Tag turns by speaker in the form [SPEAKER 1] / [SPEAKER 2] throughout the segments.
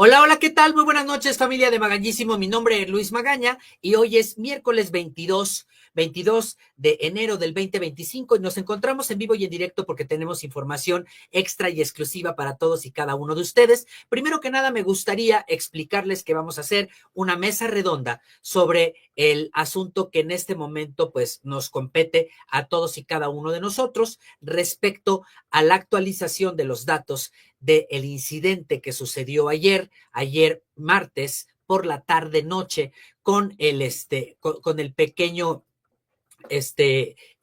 [SPEAKER 1] Hola, hola, ¿qué tal? Muy buenas noches, familia de Magañísimo. Mi nombre es Luis Magaña y hoy es miércoles 22 de enero del 2025 y nos encontramos en vivo y en directo porque tenemos información extra y exclusiva para todos y cada uno de ustedes. Primero que nada, me gustaría explicarles que vamos a hacer una mesa redonda sobre el asunto que en este momento pues nos compete a todos y cada uno de nosotros respecto a la actualización de los datos del incidente que sucedió ayer martes por la tarde noche con el pequeño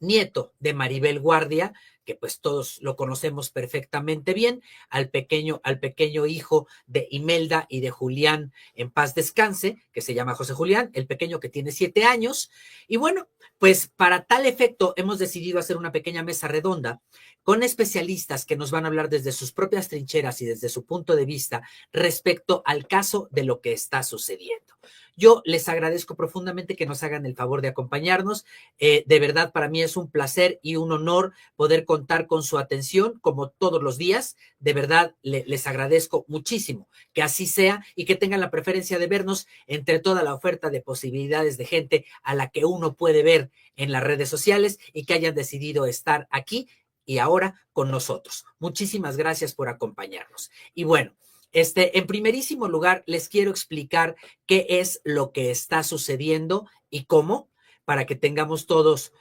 [SPEAKER 1] nieto de Maribel Guardia, que pues todos lo conocemos perfectamente bien, al pequeño hijo de Imelda y de Julián, en paz descanse, que se llama José Julián, el pequeño que tiene 7 años. Y bueno, pues para tal efecto hemos decidido hacer una pequeña mesa redonda con especialistas que nos van a hablar desde sus propias trincheras y desde su punto de vista respecto al caso de lo que está sucediendo. Yo les agradezco profundamente que nos hagan el favor de acompañarnos. De verdad, para mí es un placer y un honor poder contar con su atención como todos los días. De verdad, les agradezco muchísimo que así sea y que tengan la preferencia de vernos entre toda la oferta de posibilidades de gente a la que uno puede ver en las redes sociales y que hayan decidido estar aquí y ahora con nosotros. Muchísimas gracias por acompañarnos. Y bueno, en primerísimo lugar, les quiero explicar qué es lo que está sucediendo y cómo, para que tengamos todos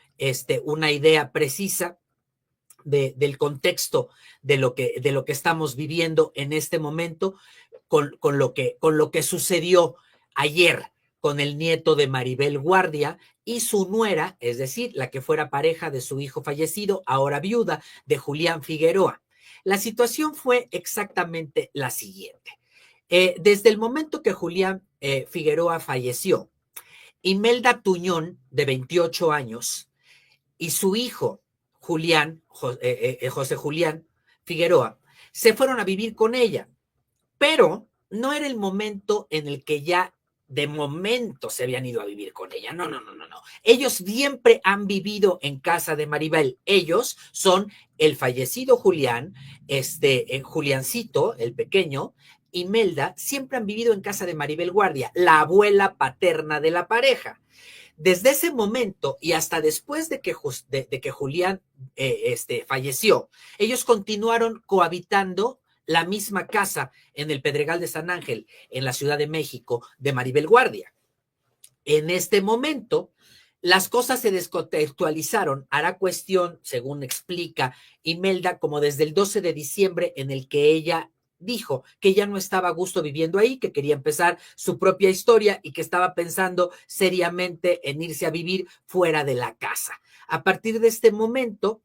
[SPEAKER 1] una idea precisa del contexto de lo que estamos viviendo en este momento con lo que sucedió ayer con el nieto de Maribel Guardia y su nuera, es decir, la que fuera pareja de su hijo fallecido, ahora viuda, de Julián Figueroa. La situación fue exactamente la siguiente. Desde el momento que Julián Figueroa falleció, Imelda Tuñón, de 28 años, y su hijo, José Julián Figueroa, se fueron a vivir con ella, pero no era el momento en el que ya de momento se habían ido a vivir con ella. No, no, no, no, no. Ellos siempre han vivido en casa de Maribel. Ellos son el fallecido Julián, Juliancito, el pequeño, Imelda, siempre han vivido en casa de Maribel Guardia, la abuela paterna de la pareja. Desde ese momento y hasta después de que Julián falleció, ellos continuaron cohabitando la misma casa en el Pedregal de San Ángel, en la Ciudad de México, de Maribel Guardia. En este momento, las cosas se descontextualizaron. Hará cuestión, según explica Imelda, como desde el 12 de diciembre en el que ella dijo que ya no estaba a gusto viviendo ahí, que quería empezar su propia historia y que estaba pensando seriamente en irse a vivir fuera de la casa. A partir de este momento,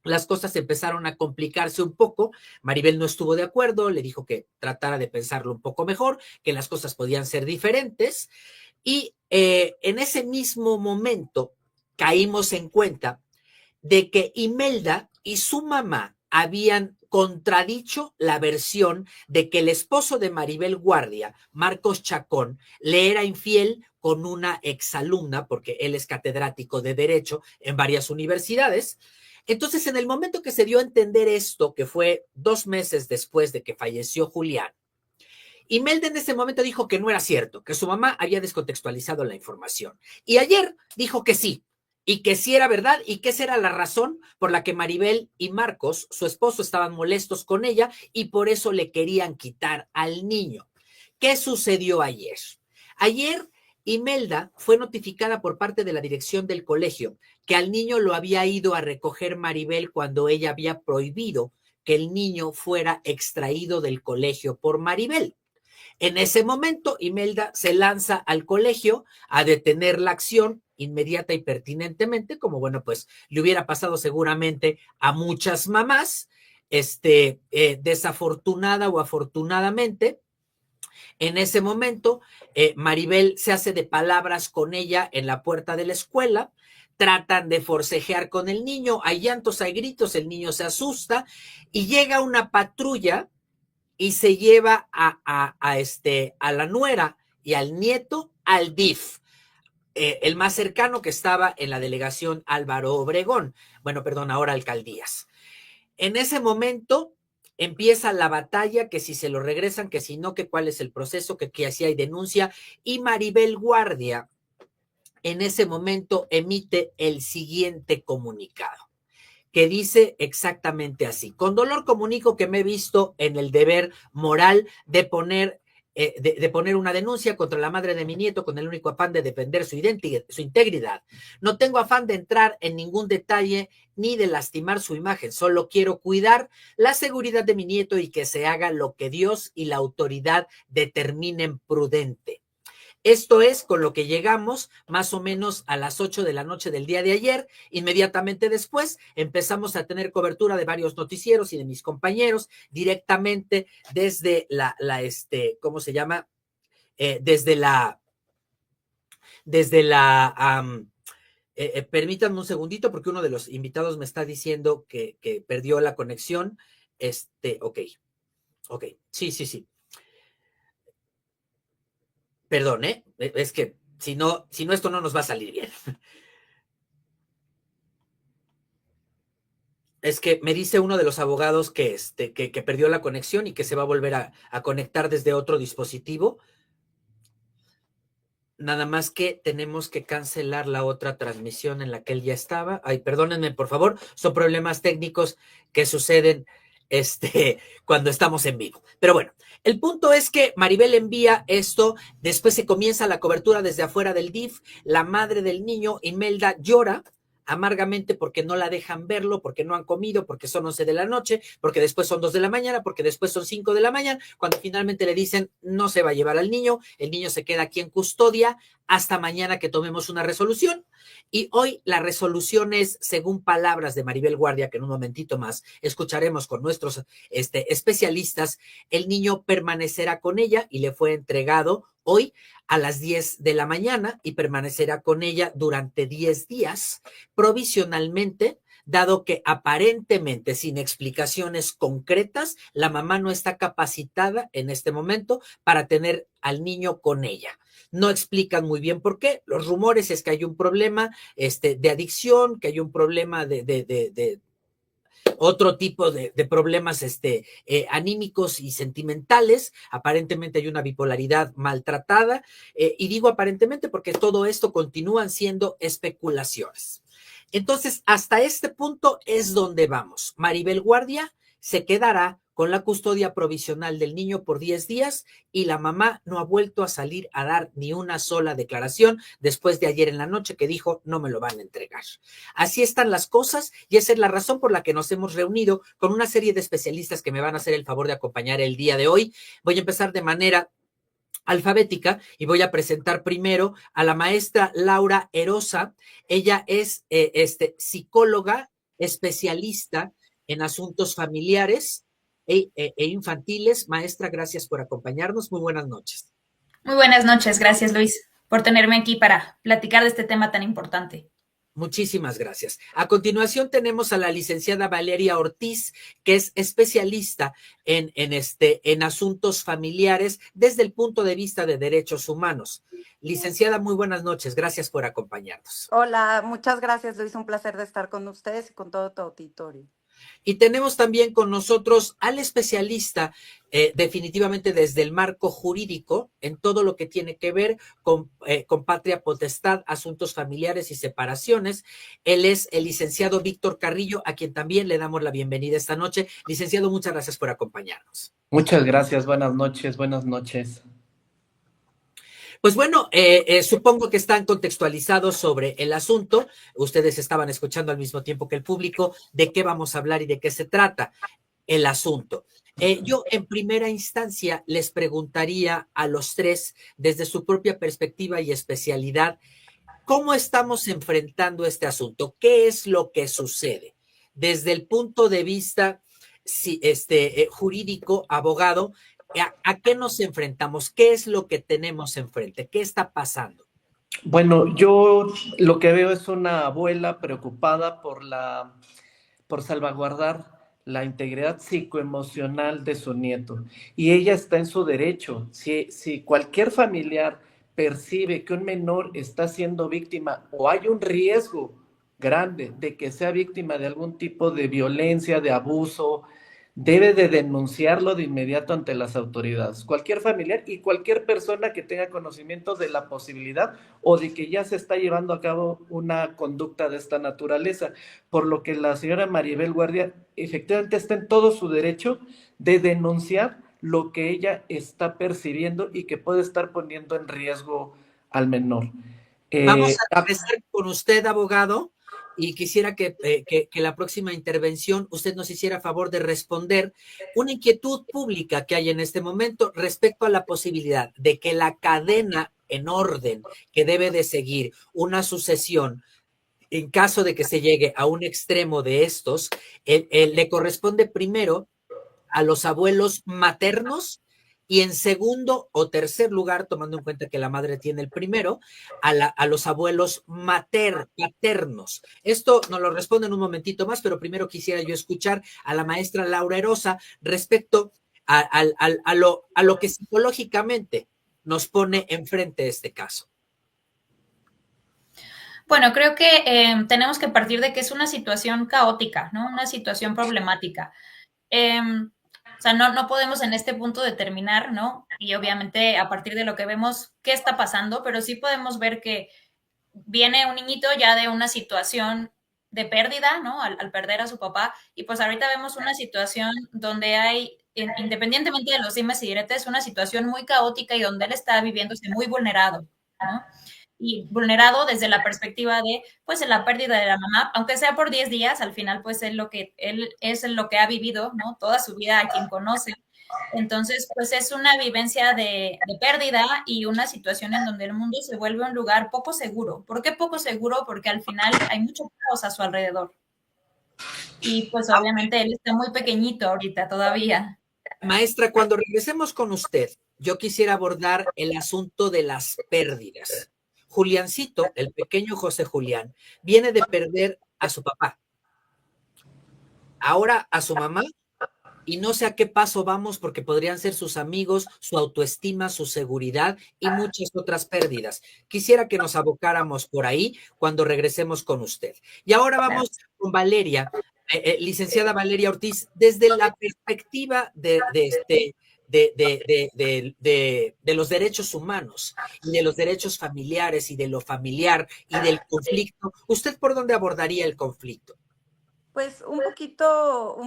[SPEAKER 1] las cosas empezaron a complicarse un poco. Maribel no estuvo de acuerdo, le dijo que tratara de pensarlo un poco mejor, que las cosas podían ser diferentes. Y en ese mismo momento caímos en cuenta de que Imelda y su mamá habían contradicho la versión de que el esposo de Maribel Guardia, Marcos Chacón, le era infiel con una exalumna, porque él es catedrático de Derecho en varias universidades. Entonces, en el momento que se dio a entender esto, que fue 2 meses después de que falleció Julián, Imelda en ese momento dijo que no era cierto, que su mamá había descontextualizado la información. Y ayer dijo que sí, y que sí era verdad, y que esa era la razón por la que Maribel y Marcos, su esposo, estaban molestos con ella y por eso le querían quitar al niño. ¿Qué sucedió ayer? Ayer Imelda fue notificada por parte de la dirección del colegio que al niño lo había ido a recoger Maribel cuando ella había prohibido que el niño fuera extraído del colegio por Maribel. En ese momento, Imelda se lanza al colegio a detener la acción inmediata y pertinentemente, como bueno, pues le hubiera pasado seguramente a muchas mamás. desafortunada o afortunadamente, en ese momento, Maribel se hace de palabras con ella en la puerta de la escuela, tratan de forcejear con el niño, hay llantos, hay gritos, el niño se asusta y llega una patrulla y se lleva a la nuera y al nieto al DIF, el más cercano, que estaba en la delegación Álvaro Obregón, bueno, perdón, ahora alcaldías. En ese momento empieza la batalla, que si se lo regresan, que si no, que cuál es el proceso, que así hay denuncia, y Maribel Guardia en ese momento emite el siguiente comunicado, que dice exactamente así: con dolor comunico que me he visto en el deber moral de poner una denuncia contra la madre de mi nieto con el único afán de defender su integridad. No tengo afán de entrar en ningún detalle ni de lastimar su imagen, solo quiero cuidar la seguridad de mi nieto y que se haga lo que Dios y la autoridad determinen prudente. Esto es con lo que llegamos más o menos a las 8 de la noche del día de ayer. Inmediatamente después empezamos a tener cobertura de varios noticieros y de mis compañeros directamente desde ¿cómo se llama? Permítanme un segundito porque uno de los invitados me está diciendo que perdió la conexión. Ok, sí. Perdón, es que si no, esto no nos va a salir bien. Es que me dice uno de los abogados que perdió la conexión y que se va a volver a conectar desde otro dispositivo. Nada más que tenemos que cancelar la otra transmisión en la que él ya estaba. Ay, perdónenme, por favor, son problemas técnicos que suceden cuando estamos en vivo. Pero bueno, el punto es que Maribel envía esto, después se comienza la cobertura desde afuera del DIF, la madre del niño, Imelda, llora amargamente porque no la dejan verlo, porque no han comido, porque son 11 de la noche, porque después son 2 de la mañana, porque después son 5 de la mañana, cuando finalmente le dicen no se va a llevar al niño, el niño se queda aquí en custodia hasta mañana que tomemos una resolución. Y hoy la resolución es, según palabras de Maribel Guardia, que en un momentito más escucharemos con nuestros especialistas, el niño permanecerá con ella y le fue entregado hoy a las 10 de la mañana y permanecerá con ella durante 10 días provisionalmente, dado que aparentemente, sin explicaciones concretas, la mamá no está capacitada en este momento para tener al niño con ella. No explican muy bien por qué. Los rumores es que hay un problema de adicción, que hay un problema de otro tipo de problemas anímicos y sentimentales. Aparentemente hay una bipolaridad maltratada, y digo aparentemente porque todo esto continúan siendo especulaciones. Entonces, hasta este punto es donde vamos. Maribel Guardia se quedará con la custodia provisional del niño por 10 días y la mamá no ha vuelto a salir a dar ni una sola declaración después de ayer en la noche que dijo no me lo van a entregar. Así están las cosas y esa es la razón por la que nos hemos reunido con una serie de especialistas que me van a hacer el favor de acompañar el día de hoy. Voy a empezar de manera alfabética y voy a presentar primero a la maestra Laura Erosa. Ella es psicóloga especialista en asuntos familiares e infantiles. Maestra, gracias por acompañarnos. Muy buenas noches.
[SPEAKER 2] Muy buenas noches, gracias Luis por tenerme aquí para platicar de este tema tan importante.
[SPEAKER 1] Muchísimas gracias. A continuación tenemos a la licenciada Valeria Ortiz, que es especialista en asuntos familiares desde el punto de vista de derechos humanos. Licenciada, muy buenas noches. Gracias por acompañarnos.
[SPEAKER 3] Hola, muchas gracias, Luis. Un placer de estar con ustedes y con todo tu auditorio.
[SPEAKER 1] Y tenemos también con nosotros al especialista, definitivamente desde el marco jurídico, en todo lo que tiene que ver con patria potestad, asuntos familiares y separaciones. Él es el licenciado Víctor Carrillo, a quien también le damos la bienvenida esta noche. Licenciado, muchas gracias por acompañarnos.
[SPEAKER 4] Muchas gracias, buenas noches, buenas noches.
[SPEAKER 1] Pues bueno, supongo que están contextualizados sobre el asunto. Ustedes estaban escuchando al mismo tiempo que el público de qué vamos a hablar y de qué se trata el asunto. Yo en primera instancia les preguntaría a los tres, desde su propia perspectiva y especialidad, ¿cómo estamos enfrentando este asunto? ¿Qué es lo que sucede? Desde el punto de vista sí, jurídico, abogado, ¿a qué nos enfrentamos? ¿Qué es lo que tenemos enfrente? ¿Qué está pasando?
[SPEAKER 4] Bueno, yo lo que veo es una abuela preocupada por salvaguardar la integridad psicoemocional de su nieto. Y ella está en su derecho. Si cualquier familiar percibe que un menor está siendo víctima o hay un riesgo grande de que sea víctima de algún tipo de violencia, de abuso, debe de denunciarlo de inmediato ante las autoridades. Cualquier familiar y cualquier persona que tenga conocimiento de la posibilidad o de que ya se está llevando a cabo una conducta de esta naturaleza, por lo que la señora Maribel Guardia efectivamente está en todo su derecho de denunciar lo que ella está percibiendo y que puede estar poniendo en riesgo al menor.
[SPEAKER 1] Vamos a regresar con usted, abogado, y quisiera que la próxima intervención usted nos hiciera favor de responder una inquietud pública que hay en este momento respecto a la posibilidad de que la cadena en orden que debe de seguir una sucesión en caso de que se llegue a un extremo de estos, le corresponde primero a los abuelos maternos y en segundo o tercer lugar, tomando en cuenta que la madre tiene el primero, a los abuelos paternos. Esto nos lo responde en un momentito más, pero primero quisiera yo escuchar a la maestra Laura Erosa respecto a lo que psicológicamente nos pone enfrente este caso.
[SPEAKER 2] Bueno, creo que tenemos que partir de que es una situación caótica, ¿no? Una situación problemática. O sea, no podemos en este punto determinar, ¿no? Y obviamente a partir de lo que vemos, qué está pasando, pero sí podemos ver que viene un niñito ya de una situación de pérdida, ¿no? Al perder a su papá, y pues ahorita vemos una situación donde hay, independientemente de los dimes y diretes, una situación muy caótica y donde él está viviéndose muy vulnerado, ¿no? Y vulnerado desde la perspectiva de, pues, la pérdida de la mamá, aunque sea por 10 días, al final, pues, él es lo que ha vivido, ¿no? Toda su vida a quien conoce. Entonces, pues, es una vivencia de pérdida y una situación en donde el mundo se vuelve un lugar poco seguro. ¿Por qué poco seguro? Porque al final hay mucho caos a su alrededor. Y, pues, obviamente, él está muy pequeñito ahorita todavía.
[SPEAKER 1] Maestra, cuando regresemos con usted, yo quisiera abordar el asunto de las pérdidas. Juliancito, el pequeño José Julián, viene de perder a su papá, ahora a su mamá, y no sé a qué paso vamos porque podrían ser sus amigos, su autoestima, su seguridad y muchas otras pérdidas. Quisiera que nos abocáramos por ahí cuando regresemos con usted. Y ahora vamos con Valeria, licenciada Valeria Ortiz, desde la perspectiva de los derechos humanos y de los derechos familiares y de lo familiar y del conflicto. ¿Usted por dónde abordaría el conflicto?
[SPEAKER 3] Pues un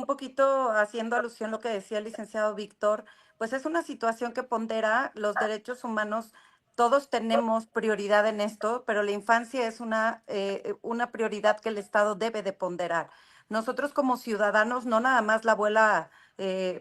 [SPEAKER 3] poquito haciendo alusión a lo que decía el licenciado Víctor, pues es una situación que pondera los derechos humanos. Todos tenemos prioridad en esto, pero la infancia es una prioridad que el Estado debe de ponderar. Nosotros como ciudadanos, no nada más la abuela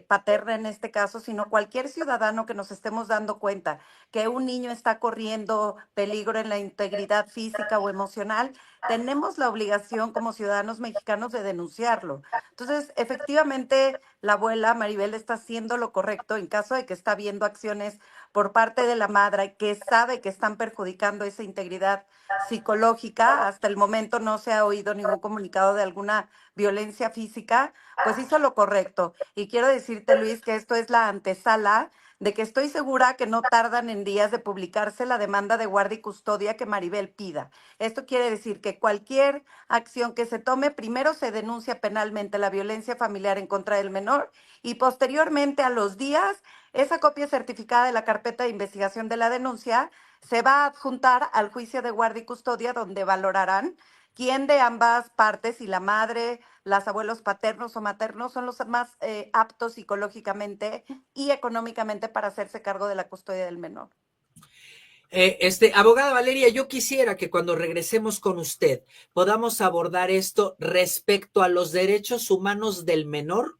[SPEAKER 3] paterna en este caso, sino cualquier ciudadano que nos estemos dando cuenta que un niño está corriendo peligro en la integridad física o emocional, tenemos la obligación como ciudadanos mexicanos de denunciarlo. Entonces, efectivamente, la abuela Maribel está haciendo lo correcto en caso de que está viendo acciones por parte de la madre que sabe que están perjudicando esa integridad psicológica. Hasta el momento no se ha oído ningún comunicado de alguna violencia física, pues hizo lo correcto. Y quiero decirte, Luis, que esto es la antesala de que estoy segura que no tardan en días de publicarse la demanda de guardia y custodia que Maribel pida. Esto quiere decir que cualquier acción que se tome, primero se denuncia penalmente la violencia familiar en contra del menor y posteriormente a los días, esa copia certificada de la carpeta de investigación de la denuncia se va a adjuntar al juicio de guardia y custodia donde valorarán quién de ambas partes, si la madre, los abuelos paternos o maternos, son los más aptos psicológicamente y económicamente para hacerse cargo de la custodia del menor.
[SPEAKER 1] Abogada Valeria, yo quisiera que cuando regresemos con usted podamos abordar esto respecto a los derechos humanos del menor,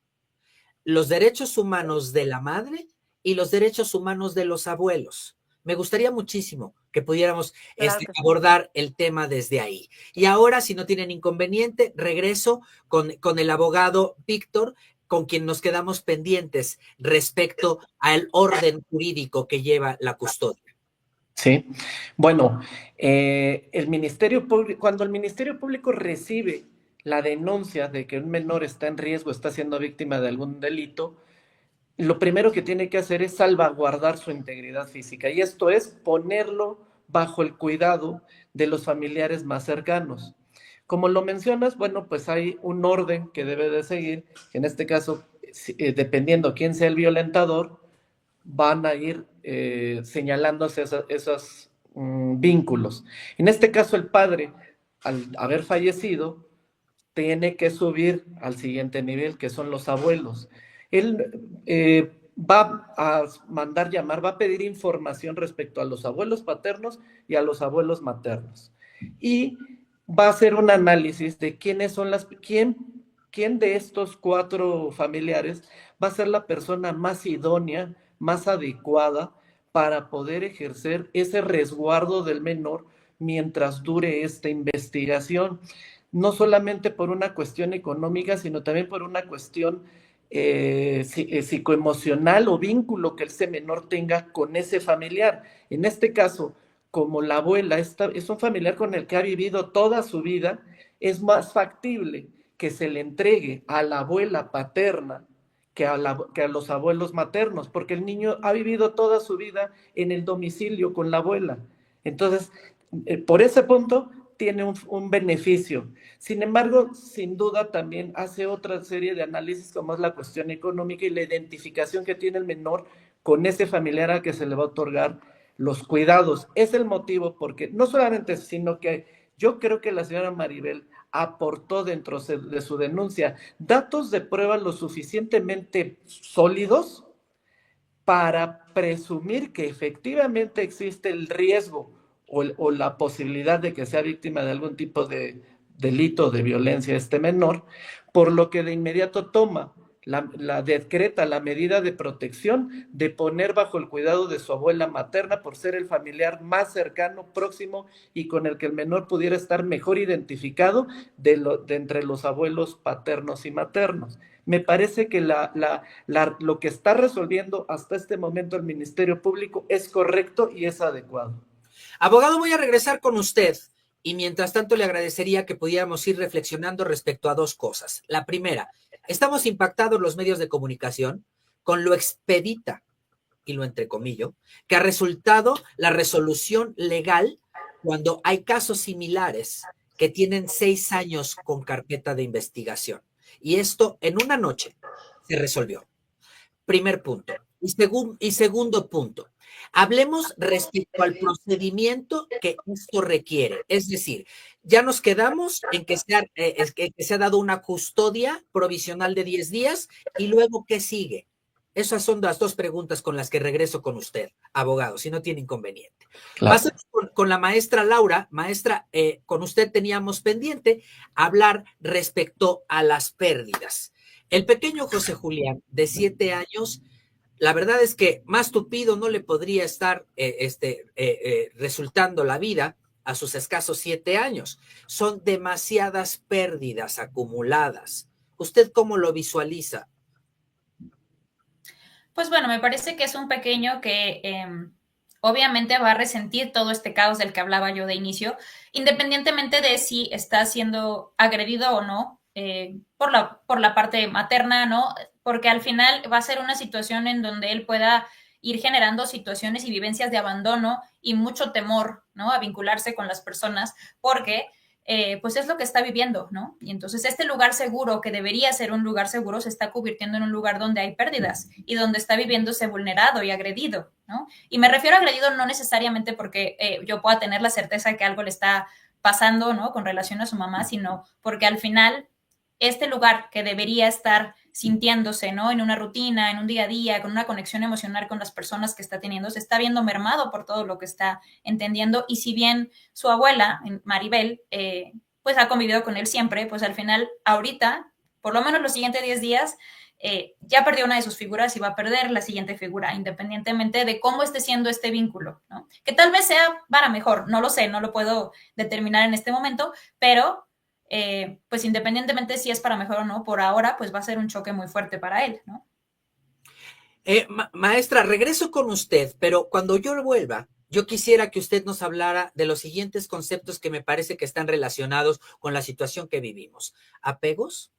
[SPEAKER 1] los derechos humanos de la madre y los derechos humanos de los abuelos. Me gustaría muchísimo que pudiéramos
[SPEAKER 3] Claro que sí.
[SPEAKER 1] abordar el tema desde ahí. Y ahora, si no tienen inconveniente, regreso con el abogado Víctor con quien nos quedamos pendientes respecto al orden jurídico que lleva la custodia.
[SPEAKER 4] Sí, bueno, el Ministerio Público, cuando el Ministerio Público recibe la denuncia de que un menor está en riesgo, está siendo víctima de algún delito, lo primero que tiene que hacer es salvaguardar su integridad física, y esto es ponerlo bajo el cuidado de los familiares más cercanos. Como lo mencionas, bueno, pues hay un orden que debe de seguir, en este caso, dependiendo quién sea el violentador, van a ir señalándose esos vínculos. En este caso, el padre, al haber fallecido, tiene que subir al siguiente nivel, que son los abuelos. Él va a mandar llamar, va a pedir información respecto a los abuelos paternos y a los abuelos maternos. Y va a hacer un análisis de quiénes son quién de estos 4 familiares va a ser la persona más idónea, más adecuada para poder ejercer ese resguardo del menor mientras dure esta investigación. No solamente por una cuestión económica, sino también por una cuestión psicoemocional o vínculo que ese menor tenga con ese familiar. En este caso, como la abuela es un familiar con el que ha vivido toda su vida, es más factible que se le entregue a la abuela paterna que a los abuelos maternos, porque el niño ha vivido toda su vida en el domicilio con la abuela. Entonces, por ese punto, tiene un beneficio. Sin embargo, sin duda también hace otra serie de análisis, como es la cuestión económica y la identificación que tiene el menor con ese familiar a que se le va a otorgar los cuidados. Es el motivo porque, no solamente, sino que yo creo que la señora Maribel aportó dentro de su denuncia datos de prueba lo suficientemente sólidos para presumir que efectivamente existe el riesgo o la posibilidad de que sea víctima de algún tipo de delito de violencia este menor, por lo que de inmediato toma decreta la medida de protección de poner bajo el cuidado de su abuela materna por ser el familiar más cercano, próximo y con el que el menor pudiera estar mejor identificado de entre los abuelos paternos y maternos. Me parece que lo que está resolviendo hasta este momento el Ministerio Público es correcto y es adecuado.
[SPEAKER 1] Abogado, voy a regresar con usted y mientras tanto le agradecería que pudiéramos ir reflexionando respecto a 2 cosas. La primera, estamos impactados los medios de comunicación con lo expedita, y lo entrecomillo, que ha resultado la resolución legal cuando hay casos similares que tienen 6 años con carpeta de investigación. Y esto en una noche se resolvió. Primer punto. Y segundo punto, hablemos respecto al procedimiento que esto requiere. Es decir, ya nos quedamos en que se ha dado una custodia provisional de 10 días y luego, ¿qué sigue? Esas son las 2 preguntas con las que regreso con usted, abogado, si no tiene inconveniente.
[SPEAKER 4] Claro.
[SPEAKER 1] Pasamos con la maestra Laura. Maestra, con usted teníamos pendiente hablar respecto a las pérdidas. El pequeño José Julián, de 7 años, la verdad es que más tupido no le podría estar resultando la vida a sus escasos 7 años. Son demasiadas pérdidas acumuladas. ¿Usted cómo lo visualiza?
[SPEAKER 2] Pues bueno, me parece que es un pequeño que obviamente va a resentir todo este caos del que hablaba yo de inicio, independientemente de si está siendo agredido o no por la parte materna, ¿no? Porque al final va a ser una situación en donde él pueda ir generando situaciones y vivencias de abandono y mucho temor, ¿no? A vincularse con las personas, porque pues es lo que está viviendo, ¿no? Y entonces este lugar seguro, que debería ser un lugar seguro, se está convirtiendo en un lugar donde hay pérdidas y donde está viviéndose vulnerado y agredido, ¿no? Y me refiero a agredido no necesariamente porque yo pueda tener la certeza de que algo le está pasando, ¿no? Con relación a su mamá, sino porque al final este lugar que debería estar sintiéndose, ¿no? En una rutina, en un día a día, con una conexión emocional con las personas que está teniendo, se está viendo mermado por todo lo que está entendiendo. Y si bien su abuela, Maribel, pues ha convivido con él siempre, pues al final, ahorita, por lo menos los siguientes 10 días, ya perdió una de sus figuras y va a perder la siguiente figura, independientemente de cómo esté siendo este vínculo, ¿no? Que tal vez sea para mejor, no lo sé, no lo puedo determinar en este momento, pero pues independientemente si es para mejor o no, por ahora, pues va a ser un choque muy fuerte para él, ¿no?
[SPEAKER 1] Maestra, regreso con usted, pero cuando yo vuelva, yo quisiera que usted nos hablara de los siguientes conceptos que me parece que están relacionados con la situación que vivimos. Apegos,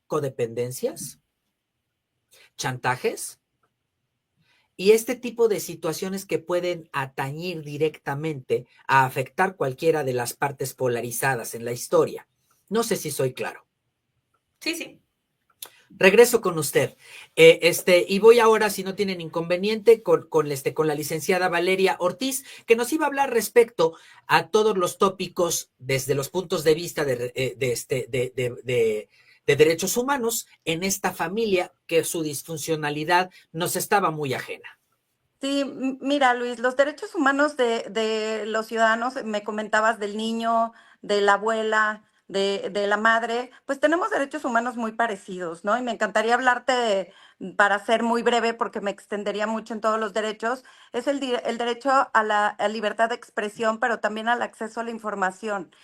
[SPEAKER 1] codependencias, chantajes y este tipo de situaciones que pueden atañir directamente a afectar cualquiera de las partes polarizadas en la historia. No sé si soy claro.
[SPEAKER 2] Sí, sí.
[SPEAKER 1] Regreso con usted. Y voy ahora, si no tienen inconveniente, con la licenciada Valeria Ortiz, que nos iba a hablar respecto a todos los tópicos desde los puntos de vista de derechos humanos en esta familia que su disfuncionalidad nos estaba muy ajena.
[SPEAKER 3] Sí, mira, Luis, los derechos humanos de los ciudadanos, me comentabas del niño, de la abuela, de la madre, pues tenemos derechos humanos muy parecidos, ¿no? Y me encantaría hablarte para ser muy breve, porque me extendería mucho en todos los derechos, es el derecho a la libertad de expresión, pero también al acceso a la información.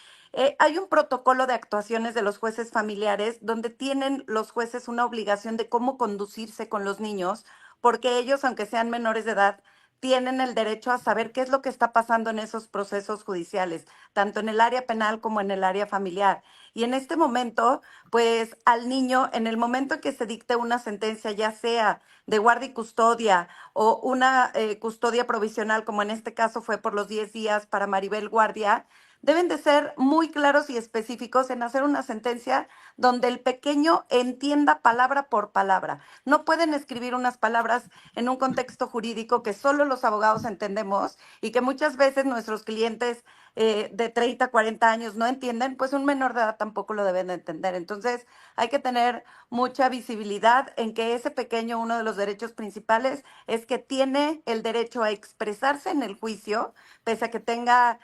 [SPEAKER 3] Hay un protocolo de actuaciones de los jueces familiares donde tienen los jueces una obligación de cómo conducirse con los niños, porque ellos, aunque sean menores de edad, tienen el derecho a saber qué es lo que está pasando en esos procesos judiciales, tanto en el área penal como en el área familiar. Y en este momento, pues al niño, en el momento en que se dicte una sentencia, ya sea de guardia y custodia o una custodia provisional, como en este caso fue por los 10 días para Maribel Guardia, deben de ser muy claros y específicos en hacer una sentencia donde el pequeño entienda palabra por palabra. No pueden escribir unas palabras en un contexto jurídico que solo los abogados entendemos y que muchas veces nuestros clientes de 30, 40 años no entienden, pues un menor de edad tampoco lo deben de entender. Entonces hay que tener mucha visibilidad en que ese pequeño, uno de los derechos principales, es que tiene el derecho a expresarse en el juicio, pese a que tenga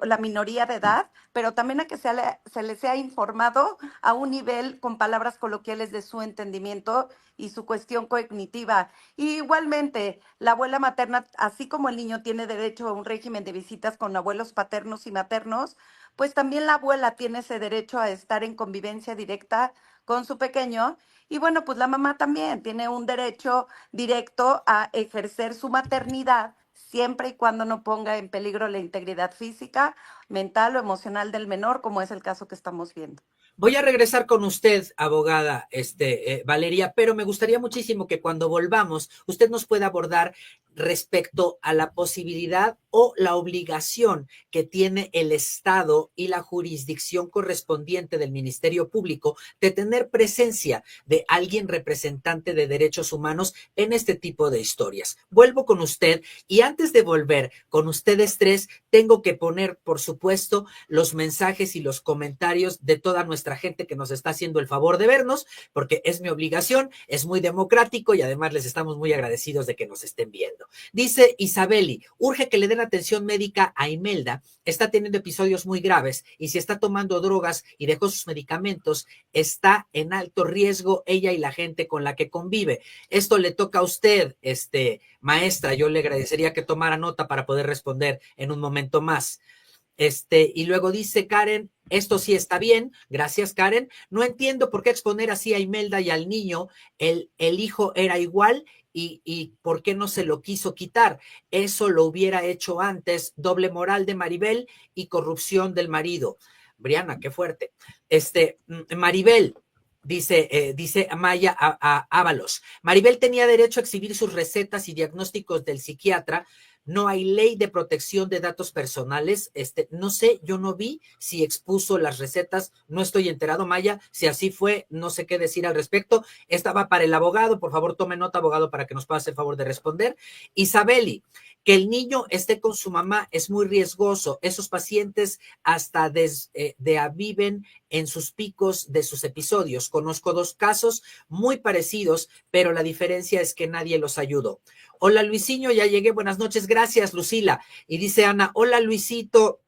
[SPEAKER 3] la minoría de edad, pero también a que se le sea informado a un nivel con palabras coloquiales de su entendimiento y su cuestión cognitiva. Y igualmente, la abuela materna, así como el niño tiene derecho a un régimen de visitas con abuelos paternos y maternos, pues también la abuela tiene ese derecho a estar en convivencia directa con su pequeño. Y bueno, pues la mamá también tiene un derecho directo a ejercer su maternidad siempre y cuando no ponga en peligro la integridad física, mental o emocional del menor, como es el caso que estamos viendo.
[SPEAKER 1] Voy a regresar con usted, abogada Valeria, pero me gustaría muchísimo que cuando volvamos usted nos pueda abordar respecto a la posibilidad o la obligación que tiene el Estado y la jurisdicción correspondiente del Ministerio Público de tener presencia de alguien representante de derechos humanos en este tipo de historias. Vuelvo con usted y antes de volver con ustedes tres, tengo que poner, por supuesto, los mensajes y los comentarios de toda nuestra gente que nos está haciendo el favor de vernos, porque es mi obligación, es muy democrático y además les estamos muy agradecidos de que nos estén viendo. Dice Isabeli, urge que le den atención médica a Imelda, está teniendo episodios muy graves y si está tomando drogas y dejó sus medicamentos, está en alto riesgo ella y la gente con la que convive. Esto le toca a usted, maestra, yo le agradecería que tomara nota para poder responder en un momento más. Y luego dice Karen, esto sí está bien, gracias Karen, no entiendo por qué exponer así a Imelda y al niño, el hijo era igual y por qué no se lo quiso quitar, eso lo hubiera hecho antes, doble moral de Maribel y corrupción del marido. Briana, qué fuerte. Maribel, dice Maya Ábalos, Maribel tenía derecho a exhibir sus recetas y diagnósticos del psiquiatra. No hay ley de protección de datos personales. No sé, yo no vi si expuso las recetas, no estoy enterado, Maya. Si así fue, no sé qué decir al respecto. Esta va para el abogado, por favor, tome nota, abogado, para que nos pueda hacer favor de responder. Isabeli, que el niño esté con su mamá es muy riesgoso. Esos pacientes hasta viven en sus picos de sus episodios. Conozco 2 casos muy parecidos, pero la diferencia es que nadie los ayudó. Hola Luisinho, ya llegué, buenas noches, gracias Lucila. Y dice Ana, hola Luisito,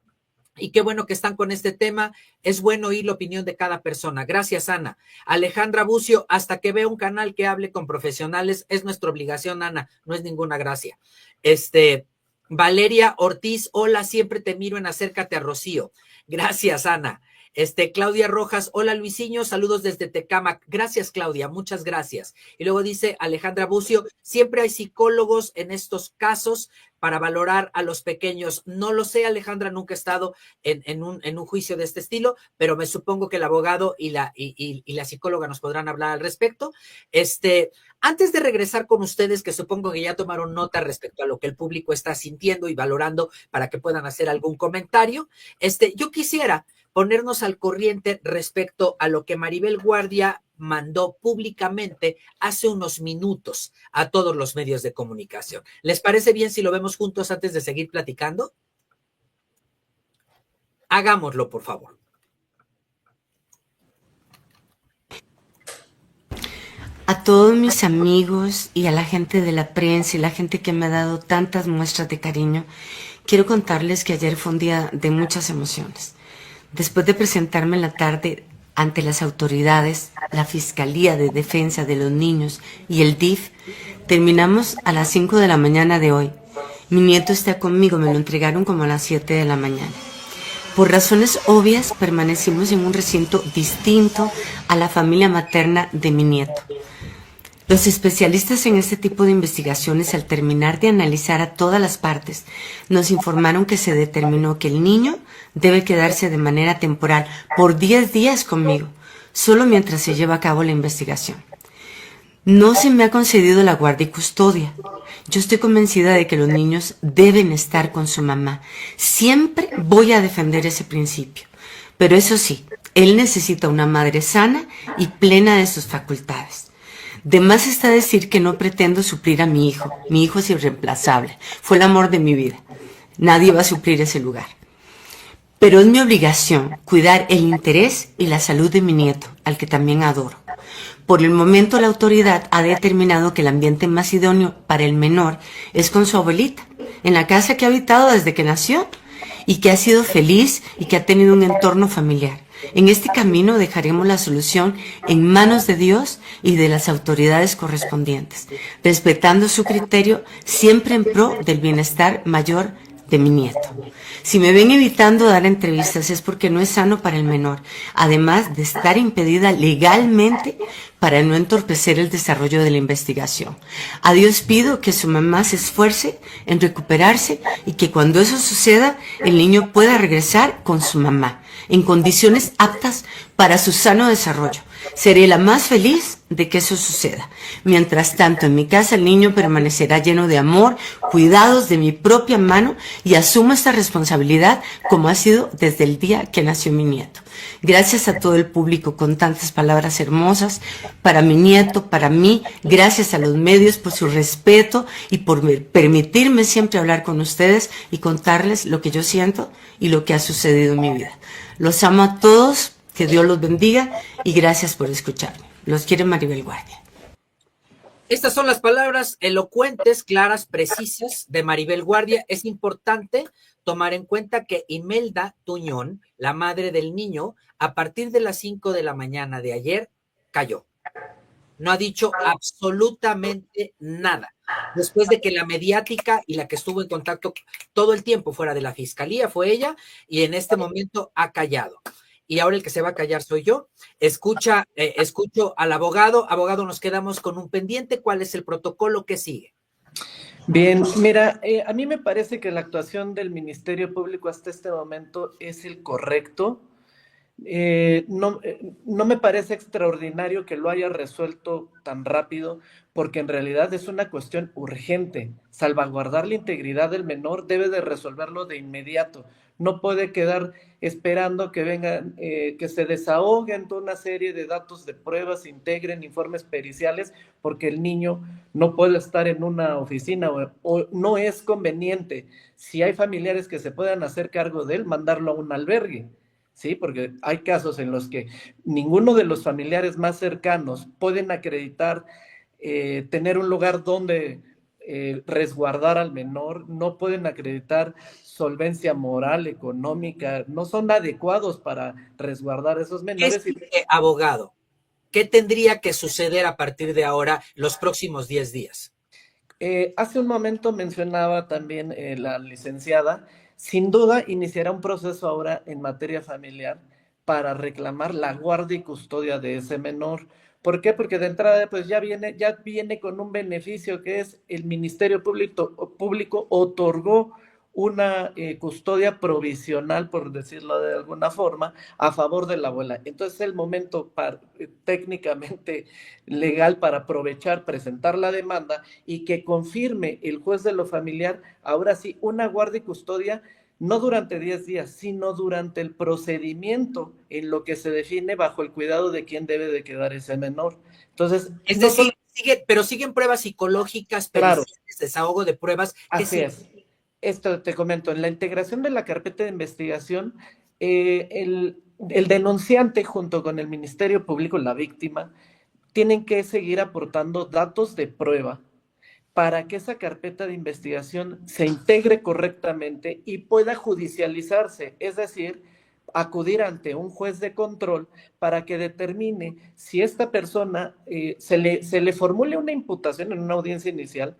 [SPEAKER 1] y qué bueno que están con este tema, es bueno oír la opinión de cada persona. Gracias Ana. Alejandra Bucio, hasta que vea un canal que hable con profesionales, es nuestra obligación Ana, no es ninguna gracia. Valeria Ortiz, hola, siempre te miro en Acércate a Rocío. Gracias Ana. Claudia Rojas, hola Luisinho, saludos desde Tecámac. Gracias, Claudia, muchas gracias. Y luego dice Alejandra Bucio, siempre hay psicólogos en estos casos para valorar a los pequeños. No lo sé, Alejandra, nunca he estado en un juicio de este estilo, pero me supongo que el abogado y la psicóloga nos podrán hablar al respecto. Antes de regresar con ustedes, que supongo que ya tomaron nota respecto a lo que el público está sintiendo y valorando para que puedan hacer algún comentario, yo quisiera ponernos al corriente respecto a lo que Maribel Guardia mandó públicamente hace unos minutos a todos los medios de comunicación. ¿Les parece bien si lo vemos juntos antes de seguir platicando? Hagámoslo, por favor.
[SPEAKER 5] A todos mis amigos y a la gente de la prensa y la gente que me ha dado tantas muestras de cariño, quiero contarles que ayer fue un día de muchas emociones. Después de presentarme en la tarde ante las autoridades, la Fiscalía de Defensa de los Niños y el DIF, terminamos a las 5 de la mañana de hoy. Mi nieto está conmigo, me lo entregaron como a las 7 de la mañana. Por razones obvias, permanecimos en un recinto distinto a la familia materna de mi nieto. Los especialistas en este tipo de investigaciones, al terminar de analizar a todas las partes, nos informaron que se determinó que el niño debe quedarse de manera temporal por 10 días conmigo, solo mientras se lleva a cabo la investigación. No se me ha concedido la guardia y custodia. Yo estoy convencida de que los niños deben estar con su mamá. Siempre voy a defender ese principio. Pero eso sí, él necesita una madre sana y plena de sus facultades. De más está decir que no pretendo suplir a mi hijo. Mi hijo es irreemplazable. Fue el amor de mi vida. Nadie va a suplir ese lugar. Pero es mi obligación cuidar el interés y la salud de mi nieto, al que también adoro. Por el momento, la autoridad ha determinado que el ambiente más idóneo para el menor es con su abuelita, en la casa que ha habitado desde que nació y que ha sido feliz y que ha tenido un entorno familiar. En este camino dejaremos la solución en manos de Dios y de las autoridades correspondientes, respetando su criterio siempre en pro del bienestar mayor de mi nieto. Si me ven evitando dar entrevistas es porque no es sano para el menor, además de estar impedida legalmente para no entorpecer el desarrollo de la investigación. A Dios pido que su mamá se esfuerce en recuperarse y que cuando eso suceda, el niño pueda regresar con su mamá, en condiciones aptas para su sano desarrollo. Seré la más feliz de que eso suceda. Mientras tanto, en mi casa el niño permanecerá lleno de amor, cuidados de mi propia mano y asumo esta responsabilidad como ha sido desde el día que nació mi nieto. Gracias a todo el público con tantas palabras hermosas para mi nieto, para mí. Gracias a los medios por su respeto y por permitirme siempre hablar con ustedes y contarles lo que yo siento y lo que ha sucedido en mi vida. Los amo a todos. Que Dios los bendiga y gracias por escucharme. Los quiere Maribel Guardia.
[SPEAKER 1] Estas son las palabras elocuentes, claras, precisas de Maribel Guardia. Es importante tomar en cuenta que Imelda Tuñón, la madre del niño, a partir de las 5 de la mañana de ayer, cayó. No ha dicho absolutamente nada. Después de que la mediática y la que estuvo en contacto todo el tiempo fuera de la fiscalía fue ella, y en este momento ha callado. Y ahora el que se va a callar soy yo. Escucho al abogado. Abogado, nos quedamos con un pendiente. ¿Cuál es el protocolo que sigue?
[SPEAKER 4] Bien, mira, a mí me parece que la actuación del Ministerio Público hasta este momento es el correcto. No me parece extraordinario que lo haya resuelto tan rápido, porque en realidad es una cuestión urgente. Salvaguardar la integridad del menor debe de resolverlo de inmediato. No puede quedar esperando que vengan, que se desahoguen toda una serie de datos de pruebas, integren informes periciales, porque el niño no puede estar en una oficina o no es conveniente. Si hay familiares que se puedan hacer cargo de él, mandarlo a un albergue. Sí, porque hay casos en los que ninguno de los familiares más cercanos pueden acreditar tener un lugar donde resguardar al menor, no pueden acreditar solvencia moral, económica, no son adecuados para resguardar a esos menores.
[SPEAKER 1] Abogado, ¿qué tendría que suceder a partir de ahora, los próximos 10 días?
[SPEAKER 4] Hace un momento mencionaba también la licenciada. Sin duda iniciará un proceso ahora en materia familiar para reclamar la guardia y custodia de ese menor. ¿Por qué? Porque de entrada pues ya viene con un beneficio que es el Ministerio Público otorgó una custodia provisional, por decirlo de alguna forma, a favor de la abuela. Entonces es el momento técnicamente legal para aprovechar, presentar la demanda y que confirme el juez de lo familiar, ahora sí, una guardia y custodia no durante 10 días, sino durante el procedimiento en lo que se define bajo el cuidado de quién debe de quedar ese menor. Entonces,
[SPEAKER 1] Es
[SPEAKER 4] no
[SPEAKER 1] decir,
[SPEAKER 4] solo,
[SPEAKER 1] pero siguen pruebas psicológicas,
[SPEAKER 4] claro,
[SPEAKER 1] periciales, desahogo de pruebas.
[SPEAKER 4] así es. Esto te comento, en la integración de la carpeta de investigación, el denunciante junto con el Ministerio Público, la víctima, tienen que seguir aportando datos de prueba para que esa carpeta de investigación se integre correctamente y pueda judicializarse, es decir, acudir ante un juez de control para que determine si esta persona se le formule una imputación en una audiencia inicial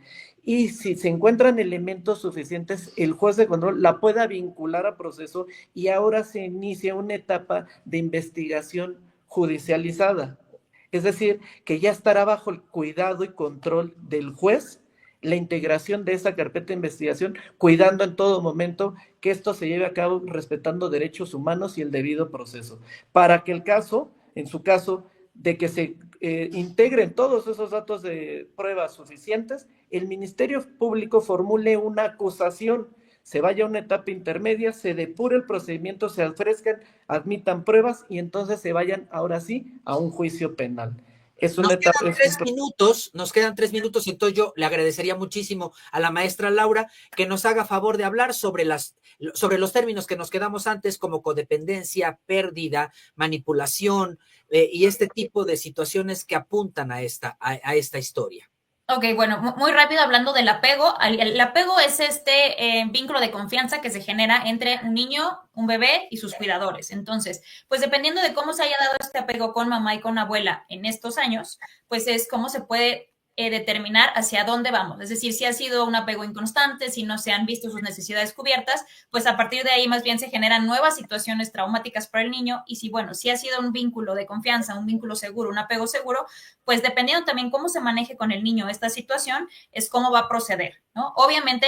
[SPEAKER 4] y si se encuentran elementos suficientes, el juez de control la pueda vincular a proceso y ahora se inicia una etapa de investigación judicializada. Es decir, que ya estará bajo el cuidado y control del juez la integración de esa carpeta de investigación, cuidando en todo momento que esto se lleve a cabo respetando derechos humanos y el debido proceso, para que el caso, en su caso, de que se integren todos esos datos de pruebas suficientes, el Ministerio Público formule una acusación, se vaya a una etapa intermedia, se depure el procedimiento, se ofrezcan, admitan pruebas y entonces se vayan ahora sí a un juicio penal. Es una etapa,
[SPEAKER 1] Nos quedan 3 minutos, entonces yo le agradecería muchísimo a la maestra Laura que nos haga favor de hablar sobre los términos que nos quedamos antes, como codependencia, pérdida, manipulación y este tipo de situaciones que apuntan a esta historia.
[SPEAKER 2] Ok, bueno, muy rápido hablando del apego. El apego es este vínculo de confianza que se genera entre un niño, un bebé y sus cuidadores. Entonces, pues dependiendo de cómo se haya dado este apego con mamá y con abuela en estos años, pues es cómo se puede determinar hacia dónde vamos. Es decir, si ha sido un apego inconstante, si no se han visto sus necesidades cubiertas, pues a partir de ahí más bien se generan nuevas situaciones traumáticas para el niño. Y si, bueno, si ha sido un vínculo de confianza, un vínculo seguro, un apego seguro, pues dependiendo también cómo se maneje con el niño esta situación, es cómo va a proceder, ¿no? Obviamente,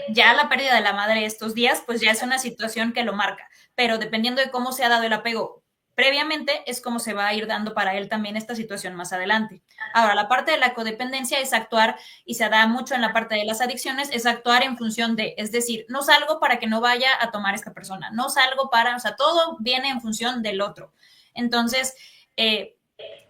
[SPEAKER 2] ya la pérdida de la madre estos días, pues ya es una situación que lo marca, pero dependiendo de cómo se ha dado el apego previamente, es como se va a ir dando para él también esta situación más adelante. Ahora, la parte de la codependencia es actuar, y se da mucho en la parte de las adicciones, es actuar en función de, es decir, no salgo para que no vaya a tomar esta persona, no salgo para, o sea, todo viene en función del otro. Entonces,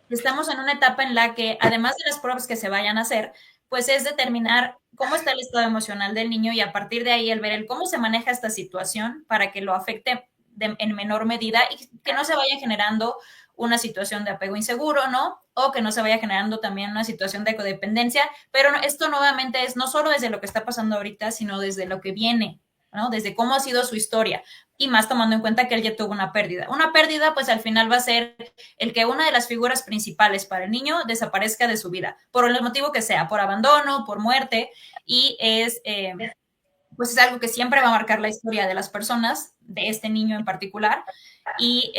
[SPEAKER 2] estamos en una etapa en la que, además de las pruebas que se vayan a hacer, pues es determinar cómo está el estado emocional del niño y a partir de ahí el ver el cómo se maneja esta situación para que lo afecte en menor medida y que no se vaya generando una situación de apego inseguro, ¿no? O que no se vaya generando también una situación de codependencia, pero esto nuevamente es no solo desde lo que está pasando ahorita, sino desde lo que viene, ¿no? Desde cómo ha sido su historia y más tomando en cuenta que él ya tuvo una pérdida. Una pérdida, pues al final va a ser el que una de las figuras principales para el niño desaparezca de su vida, por el motivo que sea, por abandono, por muerte, y pues es algo que siempre va a marcar la historia de las personas, de este niño en particular, y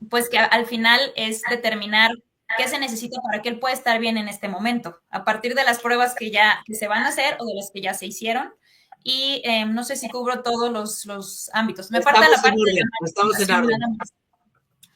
[SPEAKER 2] pues que al final es determinar qué se necesita para que él pueda estar bien en este momento, a partir de las pruebas que se van a hacer o de las que ya se hicieron. Y no sé si cubro todos los ámbitos. Me falta la parte de la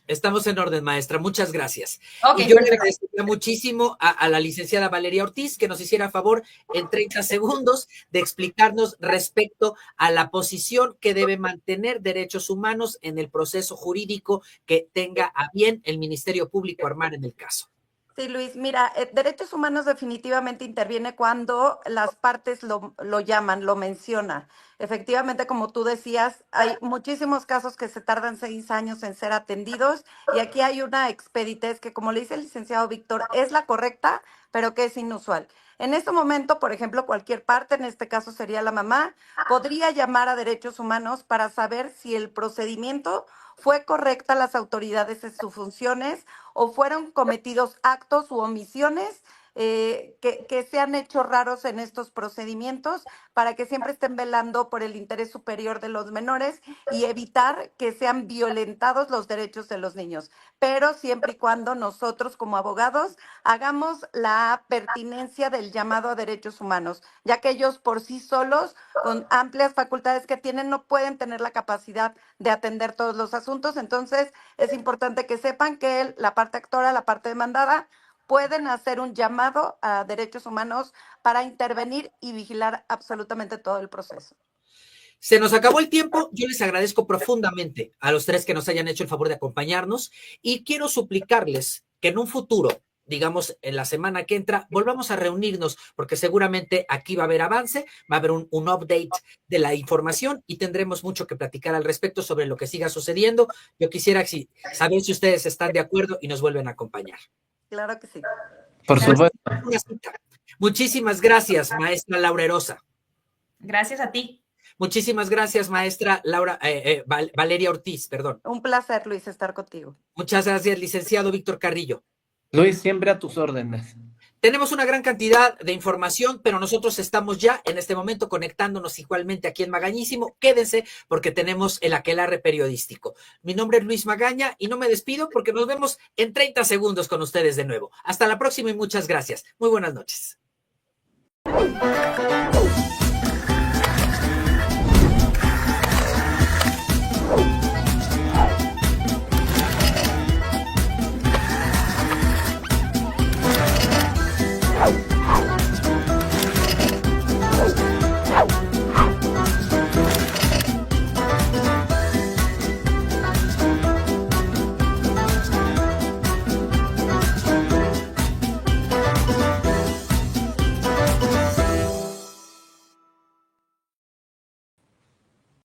[SPEAKER 1] Estamos en orden, maestra. Muchas gracias.
[SPEAKER 2] Okay,
[SPEAKER 1] y yo
[SPEAKER 2] perfecto.
[SPEAKER 1] le agradecería muchísimo a la licenciada Valeria Ortiz que nos hiciera favor en 30 segundos de explicarnos respecto a la posición que debe mantener derechos humanos en el proceso jurídico que tenga a bien el Ministerio Público armar en el caso.
[SPEAKER 3] Sí, Luis, mira, derechos humanos definitivamente interviene cuando las partes lo llaman, lo mencionan. Efectivamente, como tú decías, hay muchísimos casos que se tardan 6 años en ser atendidos y aquí hay una expeditez que, como le dice el licenciado Víctor, es la correcta, pero que es inusual. En este momento, por ejemplo, cualquier parte, en este caso sería la mamá, podría llamar a derechos humanos para saber si el procedimiento fue correcta las autoridades en sus funciones o fueron cometidos actos u omisiones que se han hecho raros en estos procedimientos, para que siempre estén velando por el interés superior de los menores y evitar que sean violentados los derechos de los niños. Pero siempre y cuando nosotros como abogados hagamos la pertinencia del llamado a derechos humanos, ya que ellos por sí solos, con amplias facultades que tienen, no pueden tener la capacidad de atender todos los asuntos. Entonces, es importante que sepan que la parte actora, la parte demandada, pueden hacer un llamado a derechos humanos para intervenir y vigilar absolutamente todo el proceso.
[SPEAKER 1] Se nos acabó el tiempo. Yo les agradezco profundamente a los tres que nos hayan hecho el favor de acompañarnos y quiero suplicarles que en un futuro, digamos en la semana que entra, volvamos a reunirnos porque seguramente aquí va a haber avance, va a haber un update de la información y tendremos mucho que platicar al respecto sobre lo que siga sucediendo. Yo quisiera saber si ustedes están de acuerdo y nos vuelven a acompañar.
[SPEAKER 3] Claro que sí.
[SPEAKER 4] Por supuesto.
[SPEAKER 1] Muchísimas gracias, maestra Laura Erosa.
[SPEAKER 2] Gracias a ti.
[SPEAKER 1] Muchísimas gracias, maestra Valeria Ortiz, perdón.
[SPEAKER 3] Un placer, Luis, estar contigo.
[SPEAKER 1] Muchas gracias, licenciado Víctor Carrillo.
[SPEAKER 4] Luis, siempre a tus órdenes.
[SPEAKER 1] Tenemos una gran cantidad de información, pero nosotros estamos ya en este momento conectándonos igualmente aquí en Magañísimo. Quédense porque tenemos el aquelarre periodístico. Mi nombre es Luis Magaña y no me despido porque nos vemos en 30 segundos con ustedes de nuevo. Hasta la próxima y muchas gracias. Muy buenas noches.